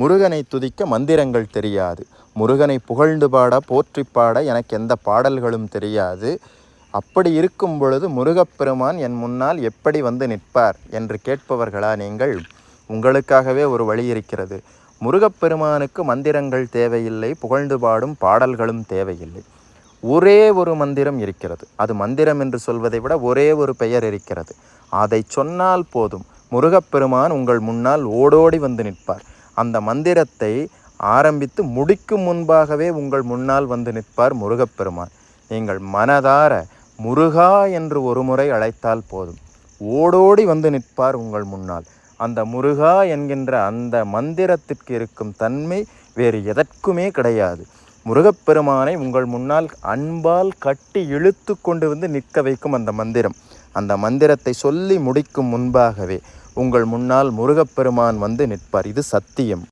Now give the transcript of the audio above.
முருகனை துதிக்க மந்திரங்கள் தெரியாது, முருகனை புகழ்ந்து பாட போற்றி பாட எனக்கு எந்த பாடல்களும் தெரியாது. அப்படி இருக்கும் பொழுது முருகப்பெருமான் என் முன்னால் எப்படி வந்து நிற்பார் என்று கேட்பவர்களா நீங்கள்? உங்களுக்காகவே ஒரு வழி இருக்கிறது. முருகப்பெருமானுக்கு மந்திரங்கள் தேவையில்லை, புகழ்ந்து பாடும் பாடல்களும் தேவையில்லை. ஒரே ஒரு மந்திரம் இருக்கிறது. அது மந்திரம் என்று சொல்வதை விட ஒரே ஒரு பெயர் இருக்கிறது. அதை சொன்னால் போதும், முருகப்பெருமான் உங்கள் முன்னால் ஓடோடி வந்து நிற்பார். அந்த மந்திரத்தை ஆரம்பித்து முடிக்கும் முன்பாகவே உங்கள் முன்னால் வந்து நிற்பார் முருகப்பெருமான். நீங்கள் மனதார முருகா என்று ஒரு முறை அழைத்தால் போதும், ஓடோடி வந்து நிற்பார் உங்கள் முன்னால். அந்த முருகா என்கின்ற அந்த மந்திரத்திற்கு இருக்கும் தன்மை வேறு எதற்குமே கிடையாது. முருகப்பெருமானை உங்கள் முன்னால் அன்பால் கட்டி இழுத்து கொண்டு வந்து நிற்க வைக்கும் அந்த மந்திரம். அந்த மந்திரத்தை சொல்லி முடிக்கும் முன்பாகவே உங்கள் முன்னால் முருகப்பெருமான் வந்து நிற்பார். இது சத்தியம்.